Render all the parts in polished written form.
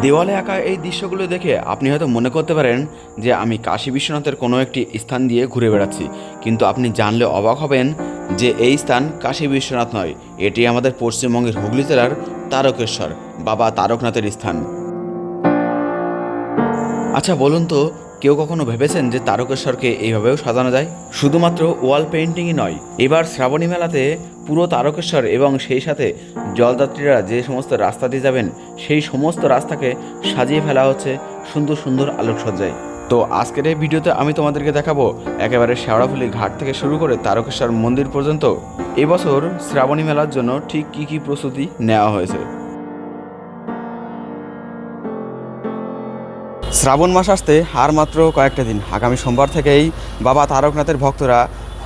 দেওয়ালে আঁকা এই দৃশ্যগুলো দেখে আপনি হয়তো মনে করতে পারেন যে আমি কাশী বিশ্বনাথের কোনো একটি স্থান দিয়ে ঘুরে বেড়াচ্ছি, কিন্তু আপনি জানলে অবাক হবেন যে এই স্থান কাশী বিশ্বনাথ নয়, এটি আমাদের পশ্চিমবঙ্গের হুগলি জেলার তারকেশ্বর বাবা তারকনাথের স্থান। আচ্ছা বলুন তো, কেউ কখনো ভেবেছেন যে তারকেশ্বরকে এইভাবেও সাজানো যায়? শুধুমাত্র ওয়াল পেইন্টিংই নয়, এবার শ্রাবণী মেলাতে পুরো তারকেশ্বর এবং সেই সাথে জলযাত্রীরা যে সমস্ত রাস্তা দিয়ে যাবেন সেই সমস্ত রাস্তাকে সাজিয়ে ফেলা হচ্ছে সুন্দর সুন্দর আলোকসজ্জায়। তো আজকের এই ভিডিওতে আমি তোমাদেরকে দেখাবো একেবারে শেওড়াফুলি ঘাট থেকে শুরু করে তারকেশ্বর মন্দির পর্যন্ত এবছর শ্রাবণী মেলার জন্য ঠিক কী কী প্রস্তুতি নেওয়া হয়েছে। শ্রাবণ মাস আসতে আর মাত্র কয়েকটা দিন, আগামী সোমবার থেকেই বাবা তারকনাথের ভক্তরা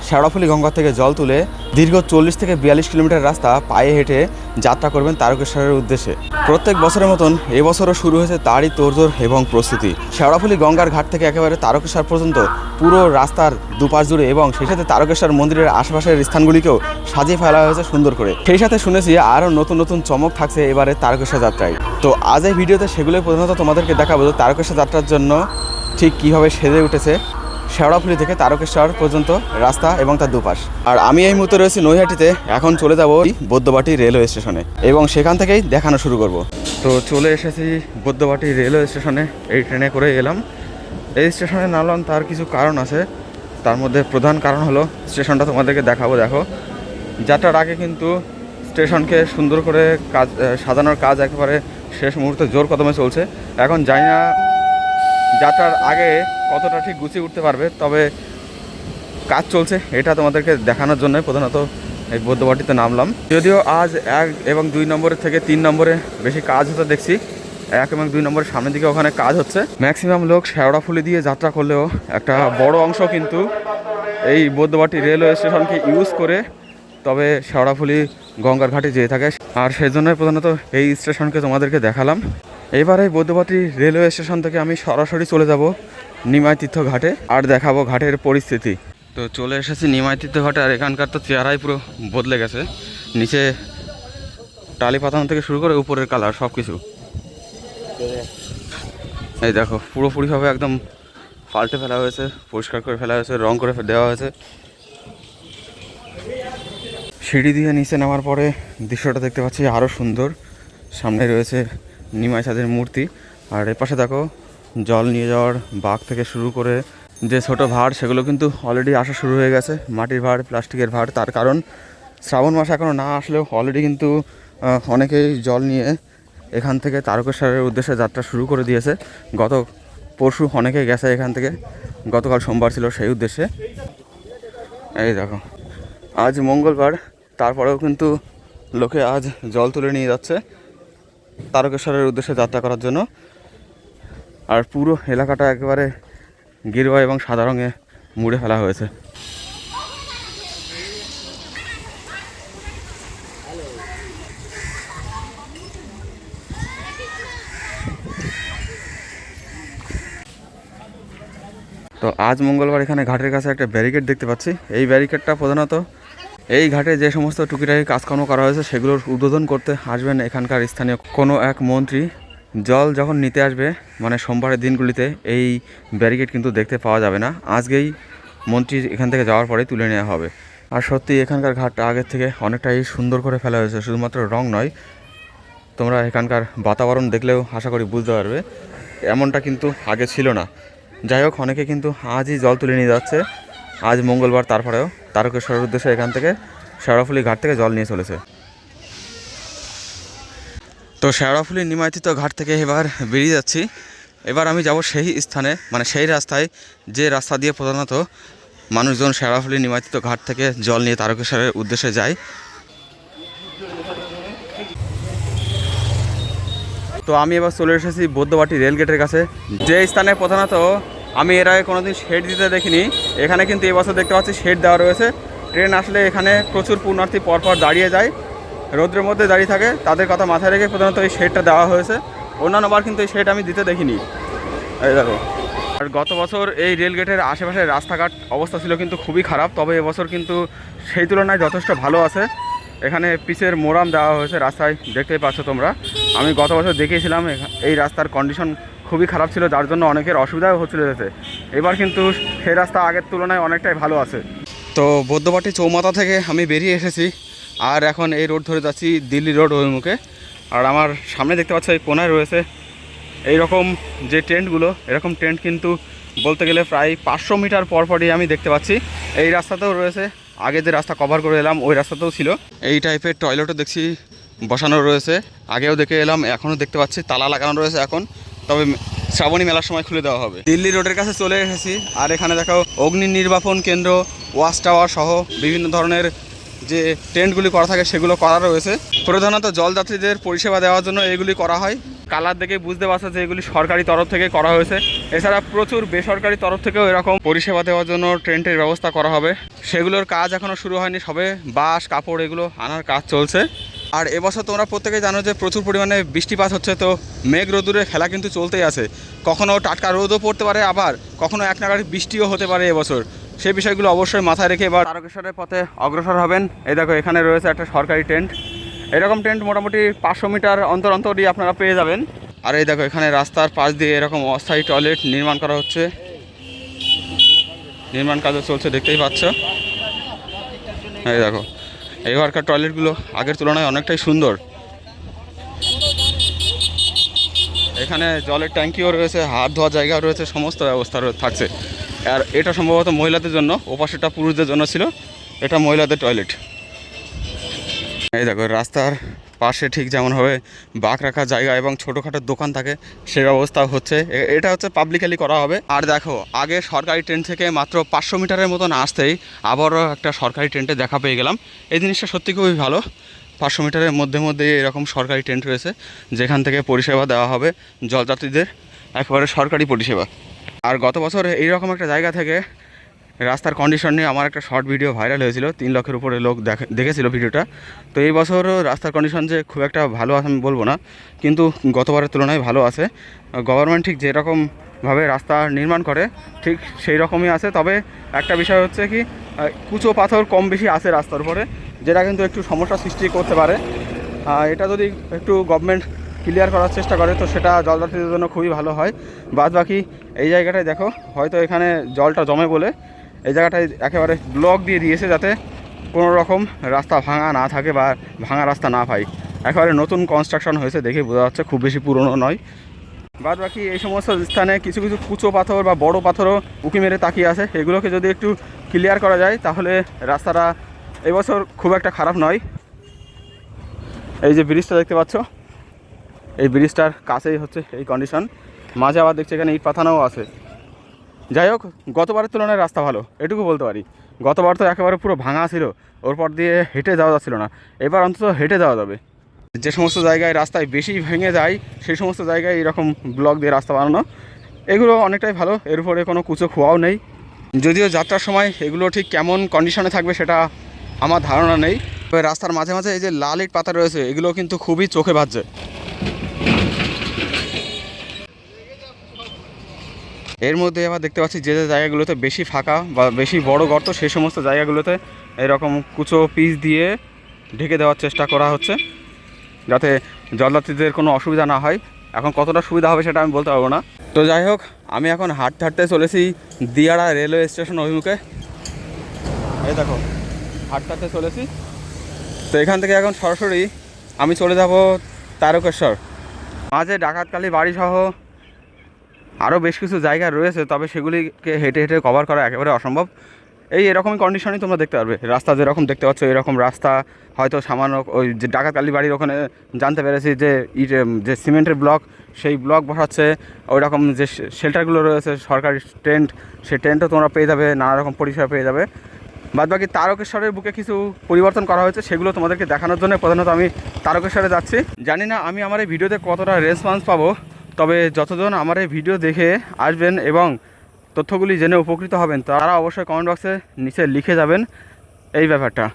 শেওড়াফুলি গঙ্গা থেকে জল তুলে দীর্ঘ 40 থেকে 42 কিলোমিটার রাস্তা পায়ে হেঁটে যাত্রা করবেন তারকেশ্বরের উদ্দেশ্যে। প্রত্যেক বছরের মতন এবছরও শুরু হয়েছে তারই তোড়জোড় এবং প্রস্তুতি। শেওড়াফুলি গঙ্গার ঘাট থেকে একেবারে তারকেশ্বর পর্যন্ত পুরো রাস্তার দুপাশ জুড়ে এবং সেই সাথে তারকেশ্বর মন্দিরের আশেপাশের স্থানগুলিকেও সাজিয়ে ফেলা হয়েছে সুন্দর করে। সেই সাথে শুনেছি আরও নতুন নতুন চমক থাকছে এবারে তারকেশ্বর যাত্রায়। তো আজ এই ভিডিওতে সেগুলোই প্রধানত তোমাদেরকে দেখাবো যে তারকেশ্বর যাত্রার জন্য ঠিক কীভাবে সেজে উঠেছে শেওড়াফুলি থেকে তারকেশ্বর পর্যন্ত রাস্তা এবং তার দুপাশ। আর আমি এই মুহূর্তে রয়েছি নৈহাটিতে, এখন চলে যাব বৈদ্যবাটি রেলওয়ে স্টেশনে এবং সেখান থেকেই দেখানো শুরু করব। তো চলে এসেছি বৈদ্যবাটি রেলওয়ে স্টেশনে, এই ট্রেনে করে এলাম। এই স্টেশনে নামলাম তার কিছু কারণ আছে, তার মধ্যে প্রধান কারণ হলো স্টেশনটা তোমাদেরকে দেখাবো। দেখো, যাত্রার আগে কিন্তু স্টেশনকে সুন্দর করে কাজ সাজানোর কাজ একেবারে শেষ মুহূর্তে জোর কদমে চলছে। এখন জানি না যাত্রার আগে কতটা ঠিক গুছিয়ে উঠতে পারবে, তবে কাজ চলছে, এটা তোমাদেরকে দেখানোর জন্যই প্রধানত এই বৈদ্যবাটিতে নামলাম। যদিও আজ 1 এবং 2 নম্বরের থেকে 3 নম্বরে বেশি কাজ হতে দেখছি। 1 এবং 2 নম্বরের সামনের দিকে ওখানে কাজ হচ্ছে। ম্যাক্সিমাম লোক শেওড়াফুলি দিয়ে যাত্রা করলেও একটা বড় অংশ কিন্তু এই বৈদ্যবাটি রেলওয়ে স্টেশনকে ইউজ করে তবে শেওড়াফুলি গঙ্গার ঘাটে যেয়ে থাকে, আর সেই জন্যই প্রধানত এই স্টেশনকে তোমাদেরকে দেখালাম। এবার এই বৈদ্যবাটি রেলওয়ে স্টেশন থেকে আমি সরাসরি চলে যাব নিমাইতীর্থ ঘাটে আর দেখাবো ঘাটের পরিস্থিতি। তো চলে এসেছি নিমাইতীর্থ ঘাটে, আর এখানকার তো চেহারাই পুরো বদলে গেছে। নিচে টালি পাতানো থেকে শুরু করে উপরের কালার সব কিছু এই দেখো পুরোপুরিভাবে একদম পাল্টে ফেলা হয়েছে, পরিষ্কার করে ফেলা হয়েছে, রং করে দেওয়া হয়েছে। সিঁড়ি দিয়ে নিচে নামার পরে দৃশ্যটা দেখতে পাচ্ছি আরও সুন্দর। সামনে রয়েছে নিমাই চাঁদের মূর্তি, আর এপাশে দেখো জল নিয়ে যাওয়ার বাঘ থেকে শুরু করে যে ছোট ভাঁড় সেগুলো কিন্তু অলরেডি আসা শুরু হয়ে গেছে। মাটির ভাঁড়, প্লাস্টিকের ভাঁড়, তার কারণ শ্রাবণ মাস এখনও না আসলেও অলরেডি কিন্তু অনেকেই জল নিয়ে এখান থেকে তারকেশ্বরের উদ্দেশ্যে যাত্রা শুরু করে দিয়েছে। গত পরশু অনেকেই গেছে এখান থেকে, গতকাল সোমবার ছিল সেই উদ্দেশ্যে। এই দেখো আজ মঙ্গলবার, তারপরেও কিন্তু লোকে আজ জল তুলে নিয়ে যাচ্ছে তারকেশ্বরের উদ্দেশ্যে যাত্রা করার জন্য। আর পুরো এলাকাটা একেবারে গেরুয়া এবং সাদা রঙে মুড়ে ফেলা হয়েছে। তো আজ মঙ্গলবার এখানে ঘাটের কাছে একটা ব্যারিকেড দেখতে পাচ্ছি। এই ব্যারিকেডটা প্রধানত এই ঘাটে যে সমস্ত টুকিটাকি কাজকর্ম করা হয়েছে সেগুলোর উদ্বোধন করতে আসবেন এখানকার স্থানীয় কোনো এক মন্ত্রী। জল যখন নিতে আসবে মানে সোমবারের দিনগুলিতে এই ব্যারিকেড কিন্তু দেখতে পাওয়া যাবে না, আজকেই মন্ত্রী এখান থেকে যাওয়ার পরে তুলে নেওয়া হবে। আর সত্যি এখানকার ঘাটটা আগের থেকে অনেকটাই সুন্দর করে ফেলা হয়েছে, শুধুমাত্র রং নয়, তোমরা এখানকার বাতাবরণ দেখলেও আশা করি বুঝতে পারবে এমনটা কিন্তু আগে ছিল না। যাই হোক, অনেকে কিন্তু আজই জল তুলে নিয়ে যাচ্ছে, আজ মঙ্গলবার, তারপরেও তারকেশ্বরের উদ্দেশ্যে এখান থেকে শেওড়াফুলি ঘাট থেকে জল নিয়ে চলেছে। তো শেওড়াফুলি নিমাইতীর্থ ঘাট থেকে এবার বেরিয়ে যাচ্ছি। এবার আমি যাব সেই স্থানে, মানে সেই রাস্তায় যে রাস্তা দিয়ে প্রধানত মানুষজন শেওড়াফুলি নিমাইতীর্থ ঘাট থেকে জল নিয়ে তারকেশ্বরের উদ্দেশ্যে যায়। তো আমি এবার চলে এসেছি বৈদ্যবাটি রেলগেটের কাছে, যে স্থানে প্রধানত আমি এর আগে কোনোদিন শেড দিতে দেখিনি। এখানে কিন্তু এবছর দেখতে পাচ্ছি শেড দেওয়া রয়েছে। ট্রেন আসলে এখানে প্রচুর পুণ্যার্থী পরপর দাঁড়িয়ে যায়, রৌদ্রের মধ্যে দাঁড়িয়ে থাকে, তাদের কথা মাথায় রেখে প্রধানত এই শেডটা দেওয়া হয়েছে। অন্যান্যবার কিন্তু এই শেড আমি দিতে দেখিনি। এই দেখো, আর গত বছর এই রেলগেটের আশেপাশের রাস্তাঘাট অবস্থা ছিল কিন্তু খুবই খারাপ, তবে এবছর কিন্তু সেই তুলনায় যথেষ্ট ভালো আছে। এখানে পিচের মোরাম দেওয়া হয়েছে রাস্তায়, দেখতেই পাচ্ছ তোমরা। আমি গত বছর দেখেছিলাম এই রাস্তার কন্ডিশন খুবই খারাপ ছিল, যার জন্য অনেকের অসুবিধাও হচ্ছিল যেতে। এবার কিন্তু সেই রাস্তা আগের তুলনায় অনেকটাই ভালো আছে। তো বৈদ্যবাটি চৌমাথা থেকে আমি বেরিয়ে এসেছি, আর এখন এই রোড ধরে যাচ্ছি দিল্লি রোড অভিমুখে। আর আমার সামনে দেখতে পাচ্ছ এই কোনায় রয়েছে এই রকম যে টেন্টগুলো, এরকম টেন্ট কিন্তু বলতে গেলে প্রায় 500 মিটার পরপরই আমি দেখতে পাচ্ছি। এই রাস্তাতেও রয়েছে, আগে যে রাস্তা কভার করে এলাম ওই রাস্তাতেও ছিল। এই টাইপের টয়লেটও দেখছি বসানো রয়েছে, আগেও দেখে এলাম, এখনও দেখতে পাচ্ছি তালা লাগানো রয়েছে এখন, তবে শ্রাবণী মেলার সময় খুলে দেওয়া হবে। দিল্লি রোডের কাছে চলে এসেছি, আর এখানে দেখো অগ্নি নির্বাপন কেন্দ্র, ওয়াচ টাওয়ার সহ বিভিন্ন ধরনের যে টেন্টগুলি করা থাকে সেগুলো করা রয়েছে। প্রধানত জলযাত্রীদের পরিষেবা দেওয়ার জন্য এগুলি করা হয়। কালার দেখে বুঝতে পারছো যে এগুলি সরকারি তরফ থেকে করা হয়েছে। এছাড়া প্রচুর বেসরকারি তরফ থেকেও এরকম পরিষেবা দেওয়ার জন্য টেন্টের ব্যবস্থা করা হবে। সেগুলোর কাজ এখনও শুরু হয়নি, সবে বাঁশ কাপড় এগুলো আনার কাজ চলছে। আর এবছর তোমরা প্রত্যেকেই জানো যে প্রচুর পরিমাণে বৃষ্টিপাত হচ্ছে, তো মেঘ রোদুরের খেলা কিন্তু চলতেই আছে। কখনও টাটকা রোদও পড়তে পারে, আবার কখনও এক নাগাড়ি বৃষ্টিও হতে পারে এবছর। সেই বিষয়গুলো অবশ্যই মাথায় রেখে এবার তারকেশ্বরের পথে অগ্রসর হবেন। এই দেখো এখানে রয়েছে একটা সরকারি টেন্ট, এরকম টেন্ট মোটামুটি 500 মিটার অন্তর অন্তরই আপনারা পেয়ে যাবেন। আর এই দেখো এখানে রাস্তার পাশ দিয়ে এরকম অস্থায়ী টয়লেট নির্মাণ করা হচ্ছে, নির্মাণ কাজও চলছে, দেখতেই পাচ্ছ। এই দেখো এবারকার টয়লেটগুলো আগের তুলনায় অনেকটাই সুন্দর। এখানে জলের ট্যাঙ্কিও রয়েছে, হাত ধোয়ার জায়গাও রয়েছে, সমস্ত ব্যবস্থা থাকছে। আর এটা সম্ভবত মহিলাদের জন্য, ওপাশেটা পুরুষদের জন্য ছিল, এটা মহিলাদের টয়লেট। এই দেখো রাস্তার পাশে ঠিক যেমনভাবে বাঁক রাখার জায়গা এবং ছোটোখাটো দোকান থাকে সে ব্যবস্থা হচ্ছে, এটা হচ্ছে পাবলিকালি করা হবে। আর দেখো আগে সরকারি ট্রেন থেকে মাত্র 500 মিটারের মতন আসতেই আবারও একটা সরকারি ট্রেনটে দেখা পেয়ে গেলাম। এই জিনিসটা সত্যি খুবই ভালো। 500 মিটারের মধ্যে মধ্যে এরকম সরকারি ট্রেন রয়েছে যেখান থেকে পরিষেবা দেওয়া হবে জলযাত্রীদের, একেবারে সরকারি পরিষেবা। আর গত বছর এইরকম একটা জায়গা থেকে রাস্তার কন্ডিশন নিয়ে আমার একটা শর্ট ভিডিও ভাইরাল হয়েছিল, 3 লক্ষের উপরে লোক দেখেছিল ভিডিওটা। তো এই বছরও রাস্তার কন্ডিশন যে খুব একটা ভালো আছে আমি বলবো না, কিন্তু গতবারের তুলনায় ভালো আছে। গভর্নমেন্ট ঠিক যেরকমভাবে রাস্তা নির্মাণ করে ঠিক সেই রকমই আছে। তবে একটা বিষয় হচ্ছে কি, কুচো পাথর কম বেশি আছে রাস্তার উপরে, যেটা কিন্তু একটু সমস্যা সৃষ্টি করতে পারে। এটা যদি একটু গভর্নমেন্ট ক্লিয়ার করার চেষ্টা করে তো সেটা জলযাত্রীদের জন্য খুবই ভালো হয়। বাদ বাকি এই জায়গাটায় দেখো হয়তো এখানে জলটা জমে বলে এই জায়গাটায় একেবারে ব্লক দিয়ে দিয়েছে, যাতে কোনো রকম রাস্তা ভাঙা না থাকে বা ভাঙা রাস্তা না পাই। একেবারে নতুন কনস্ট্রাকশন হয়েছে, দেখে বোঝা যাচ্ছে, খুব বেশি পুরনো নয়। বাদ বাকি এই সমস্ত স্থানে কিছু কিছু কুচো পাথর বা বড় পাথরও উঁকি মেরে তাকিয়ে আছে, এগুলোকে যদি একটু ক্লিয়ার করা যায় তাহলে রাস্তাটা এবছর খুব একটা খারাপ নয়। এই যে ব্রিজটা দেখতে পাচ্ছ, এই ব্রিজটার কাছেই হচ্ছে এই কন্ডিশন, মাঝে আবার দেখছি এখানে ইট পাথানাও আছে। যাই হোক গতবারের তুলনায় রাস্তা ভালো, এটুকু বলতে পারি। গতবার তো একেবারে পুরো ভাঙা ছিল, ওর পর দিয়ে হেঁটে যাওয়া যাচ্ছিল না, এবার অন্তত হেঁটে যাওয়া যাবে। যে সমস্ত জায়গায় রাস্তায় বেশি ভেঙে যায় সেই সমস্ত জায়গায় এরকম ব্লক দিয়ে রাস্তা বানানো, এগুলো অনেকটাই ভালো। এর উপরে কোনো কুচো খোয়াও নেই, যদিও যাত্রার সময় এগুলো ঠিক কেমন কন্ডিশনে থাকবে সেটা আমার ধারণা নেই। তবে রাস্তার মাঝে মাঝে এই যে লাল ইট পাতা রয়েছে এগুলো কিন্তু খুবই চোখে বাজছে। এর মধ্যে আবার দেখতে পাচ্ছি যে যে জায়গাগুলোতে বেশি ফাঁকা বা বেশি বড় গর্ত সেই সমস্ত জায়গাগুলোতে এরকম কুচো পিচ দিয়ে ঢেকে দেওয়ার চেষ্টা করা হচ্ছে, যাতে জলযাত্রীদের কোনো অসুবিধা না হয়। এখন কতটা সুবিধা হবে সেটা আমি বলতে পারবো না। তো যাই হোক আমি এখন হাঁটতে হাঁটতে চলেছি দিয়াড়া রেলওয়ে স্টেশন অভিমুখে। এই দেখো হাঁটতে হাঁটতে চলেছি। তো এখান থেকে এখন সরাসরি আমি চলে যাব তারকেশ্বর। মাঝে ডাকাতকালী বাড়িসহ আরও বেশ কিছু জায়গা রয়েছে, তবে সেগুলিকে হেঁটে হেঁটে কভার করা একেবারে অসম্ভব। এরকমই কন্ডিশনই তোমরা দেখতে পারবে, রাস্তা যেরকম দেখতে পাচ্ছ এরকম রাস্তা। হয়তো সামান্য ওই যে ডাকাতকালী বাড়ির ওখানে জানতে পেরেছি যে যে সিমেন্টের ব্লক সেই ব্লক বসাচ্ছে, ওই রকম যে শেল্টারগুলো রয়েছে সরকারি টেন্ট, সেই টেন্টও তোমরা পেয়ে যাবে, নানা রকম পরিষেবা পেয়ে যাবে। বাদবাকি তারকেশ্বরের বুকে কিছু পরিবর্তন করা হয়েছে, সেগুলো তোমাদেরকে দেখানোর জন্য প্রধানত আমি তারকেশ্বরে যাচ্ছি। জানি না আমি আমার এই ভিডিওতে কতটা রেসপন্স পাবো, তবে যতজন আমার এই ভিডিও দেখে আসবেন এবং তথ্যগুলি জেনে উপকৃত হবেন তারা অবশ্যই কমেন্ট বক্সে নিচে লিখে যাবেন এই ব্যাপারটা।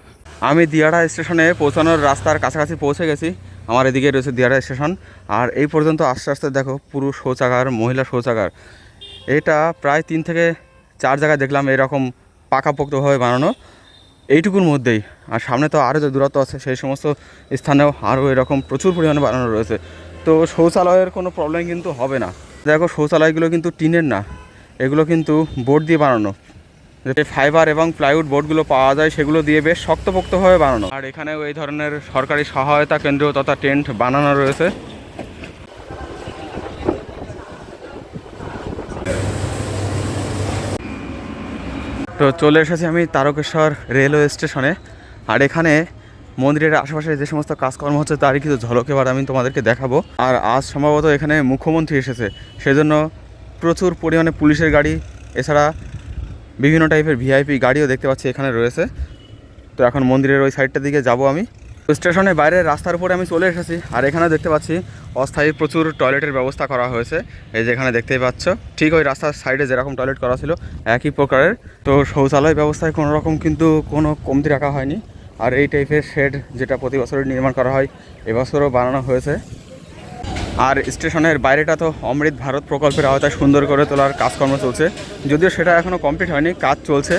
আমি দিয়াড়া স্টেশনে পৌঁছানোর রাস্তার কাছাকাছি পৌঁছে গেছি, আমার এদিকে রয়েছে দিয়াড়া স্টেশন। আর এই পর্যন্ত আস্তে আস্তে দেখো পুরুষ শৌচাগার, মহিলা শৌচাগার, এটা প্রায় 3 থেকে 4 জায়গায় দেখলাম এরকম পাকাপোক্তভাবে বানানো। এইটুকুর মধ্যেই। আর সামনে তো আরও যে দূরত্ব আছে সেই সমস্ত স্থানেও আরও এরকম প্রচুর পরিমাণে বানানো রয়েছে। তো শৌচালয়ের কোনো প্রবলেম কিন্তু হবে না। দেখো শৌচালয়গুলো কিন্তু টিনের না, এগুলো কিন্তু বোর্ড দিয়ে বানানো, যে ফাইবার এবং প্লাইউড বোর্ডগুলো পাওয়া যায় সেগুলো দিয়ে বেশ শক্তপোক্তভাবে বানানো। আর এখানেও এই ধরনের সরকারি সহায়তা কেন্দ্র তথা টেন্ট বানানো রয়েছে। তো চলে এসেছি আমি তারকেশ্বর রেলওয়ে স্টেশনে। আর এখানে মন্দিরের আশেপাশে যে সমস্ত কাজকর্ম হচ্ছে তারই কিছু ঝলক এবার আমি তোমাদেরকে দেখাবো। আর আজ সম্ভবত এখানে মুখ্যমন্ত্রী এসেছে, সেজন্য প্রচুর পরিমাণে পুলিশের গাড়ি, এছাড়া বিভিন্ন টাইপের ভিআইপি গাড়িও দেখতে পাচ্ছি এখানে রয়েছে। তো এখন মন্দিরের ওই সাইডটার দিকে যাব আমি। স্টেশনের বাইরে রাস্তার উপরে আমি চলে এসেছি। আর এখানে দেখতে পাচ্ছি অস্থায়ী প্রচুর টয়লেটের ব্যবস্থা করা হয়েছে। এই যে এখানে দেখতেই পাচ্ছ, ঠিক ওই রাস্তার সাইডে যেরকম টয়লেট করা ছিল একই প্রকারের। তো শৌচালয় ব্যবস্থায় কোনো রকম কিন্তু কোনো কমতি রাখা হয়নি। আর এই টাইপের শেড যেটা প্রতি বছরই নির্মাণ করা হয় এবছরও বানানো হয়েছে। আর স্টেশনের বাইরেটা তো অমৃত ভারত প্রকল্পের আওতায় সুন্দর করে তোলার কাজকর্ম চলছে, যদিও সেটা এখনও কমপ্লিট হয়নি, কাজ চলছে।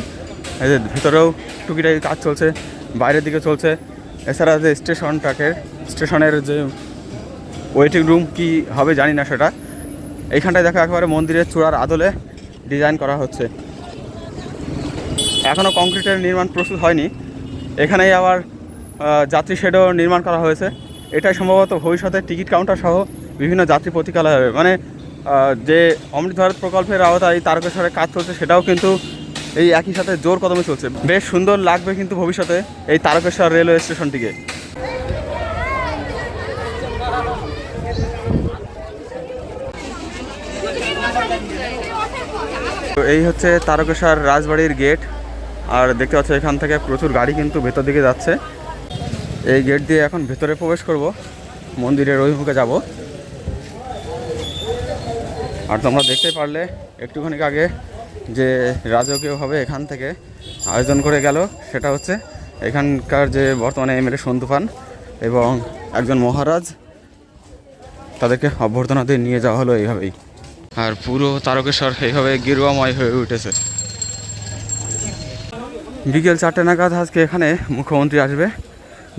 এই যে ভিতরেও টুকিটাকি কাজ চলছে, বাইরের দিকে চলছে। এছাড়া যে স্টেশনের যে ওয়েটিং রুম কি হবে জানি না সেটা, এইখানটায় দেখো একেবারে মন্দিরের চূড়ার আদলে ডিজাইন করা হচ্ছে। এখনও কংক্রিটের নির্মাণ প্রস্তুত হয়নি। এখানেই আবার যাত্রী শেডও নির্মাণ করা হয়েছে। এটাই সম্ভবত ভবিষ্যতে টিকিট কাউন্টার সহ বিভিন্ন যাত্রী প্রতীকালয় হবে। মানে যে অমৃত ভারত প্রকল্পের আওতায় তারকেশ্বরে কাজ চলছে সেটাও কিন্তু এই একই সাথে জোর কদমে চলছে। বেশ সুন্দর লাগবে কিন্তু ভবিষ্যতে এই তারকেশ্বর রেলওয়ে স্টেশনটিকে। তো এই হচ্ছে তারকেশ্বর রাজবাড়ির গেট। আর দেখতে পাচ্ছ এখান থেকে প্রচুর গাড়ি কিন্তু ভেতর দিকে যাচ্ছে। এই গেট দিয়ে এখন ভেতরে প্রবেশ করব, মন্দিরের অভিমুখে যাব। আর তোমরা দেখতে পারলে একটুখানি আগে যে রাজকীয়ভাবে এখান থেকে আয়োজন করে গেল, সেটা হচ্ছে এখানকার যে বর্তমানে এমএলএ সন্তু পান এবং একজন মহারাজ, তাদেরকে অভ্যর্থনা দিয়ে নিয়ে যাওয়া হলো এইভাবেই। আর পুরো তারকেশ্বর এইভাবে গেরুয়াময় হয়ে উঠেছে। বিকেল 4টে নাগাদ আজকে এখানে মুখ্যমন্ত্রী আসবে,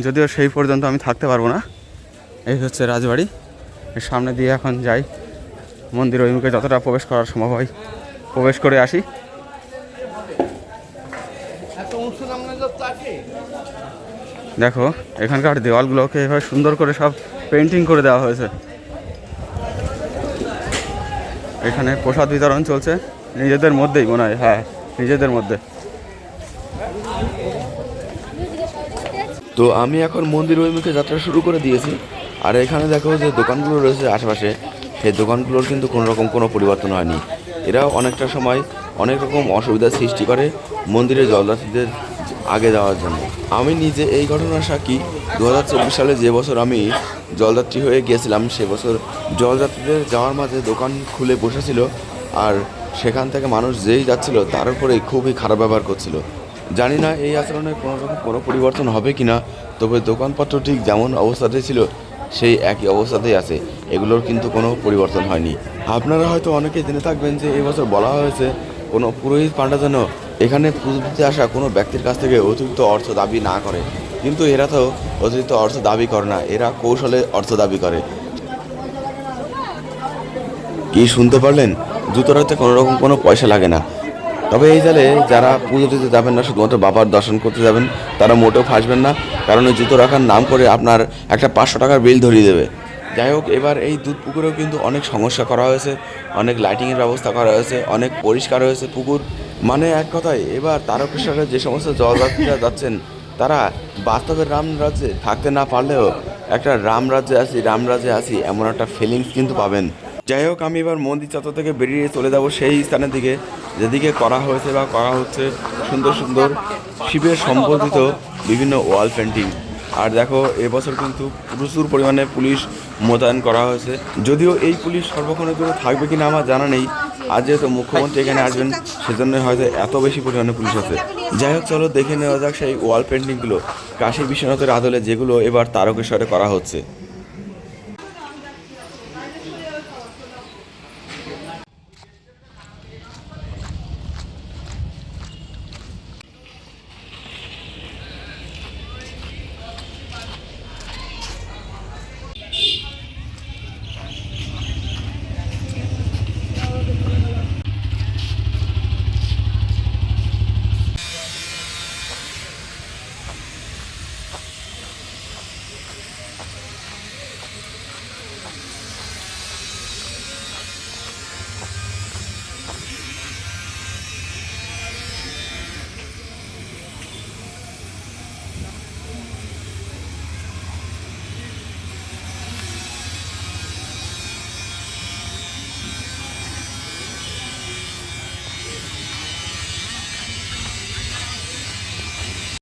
যদিও সেই পর্যন্ত আমি থাকতে পারবো না। এই হচ্ছে রাজবাড়ি, এর সামনে দিয়ে এখন যাই, মন্দির অভিমুখে যতটা প্রবেশ করার সম্ভব হয় প্রবেশ করে আসি। দেখো এখানকার দেওয়ালগুলোকে এভাবে সুন্দর করে সব পেন্টিং করে দেওয়া হয়েছে। এখানে প্রসাদ বিতরণ চলছে নিজেদের মধ্যেই, মনে হয়, হ্যাঁ নিজেদের মধ্যে। তো আমি এখন মন্দির অভিমুখে যাত্রা শুরু করে দিয়েছি। আর এখানে দেখো যে দোকানগুলো রয়েছে আশেপাশে, সেই দোকানগুলোর কিন্তু কোনো রকম কোনো পরিবর্তন হয়নি। এরাও অনেকটা সময় অনেক রকম অসুবিধার সৃষ্টি করে মন্দিরে জলযাত্রীদের আগে যাওয়ার জন্য। আমি নিজে এই ঘটনার সাক্ষী। 2024 সালে যে বছর আমি জলযাত্রী হয়ে গিয়েছিলাম, সে বছর জলযাত্রীদের যাওয়ার মাঝে দোকান খুলে বসেছিল। আর সেখান থেকে মানুষ যেই যাচ্ছিল তার উপরেই খুবই খারাপ ব্যবহার করছিল। জানি না এই আচরণের কোনো রকম কোনো পরিবর্তন হবে কি না, তবে দোকানপত্র ঠিক যেমন অবস্থাতে ছিল সেই একই অবস্থাতেই আছে, এগুলোর কিন্তু কোনো পরিবর্তন হয়নি। আপনারা হয়তো অনেকেই জেনে থাকবেন যে এই বছর বলা হয়েছে কোনো পুরোহিত পাণ্ডা যেন এখানে পুজো দিতে আসা কোনো ব্যক্তির কাছ থেকে অতিরিক্ত অর্থ দাবি না করে। কিন্তু এরা তো অতিরিক্ত অর্থ দাবি করে না, এরা কৌশলে অর্থ দাবি করে। কি শুনতে পারলেন? জুতো রাখতে কোনো রকম কোনো পয়সা লাগে না। তবে এই জালে যারা পুজো দিতে যাবেন না, শুধুমাত্র বাবার দর্শন করতে যাবেন, তারা মোটেও ফাঁসবেন না, কারণ ওই জুতো রাখার নাম করে আপনার একটা 500 টাকার বিল ধরিয়ে দেবে। যাই হোক, এবার এই দুধ পুকুরেও কিন্তু অনেক সমস্যা করা হয়েছে, অনেক লাইটিংয়ের ব্যবস্থা করা হয়েছে, অনেক পরিষ্কার হয়েছে পুকুর। মানে এক কথায় এবার তারকেশ্বরে যে সমস্ত জলযাত্রীরা যাচ্ছেন তারা বাস্তবের রাম রাজ্যে থাকতে না পারলেও একটা রামরাজ্যে আছি এমন একটা ফিলিংস কিন্তু পাবেন। যাই হোক, আমি এবার মন্দির চত্বর থেকে বেরিয়ে চলে যাব সেই স্থানের দিকে যেদিকে করা হয়েছে বা করা হচ্ছে সুন্দর সুন্দর শিবের সম্পর্কিত বিভিন্ন ওয়াল পেন্টিং। আর দেখো এবছর কিন্তু প্রচুর পরিমাণে পুলিশ মোতায়েন করা হয়েছে, যদিও এই পুলিশ সর্বক্ষণের জন্য থাকবে কিনা আমার জানা নেই। আজ যেহেতু মুখ্যমন্ত্রী এখানে আসবেন সেজন্য হয়তো এত বেশি পরিমাণে পুলিশ আছে। যাই হোক, চলো দেখে নেওয়া যাক সেই ওয়াল পেন্টিংগুলো কাশী বিশ্বনাথের আদলে যেগুলো এবার তারকেশ্বরে করা হচ্ছে।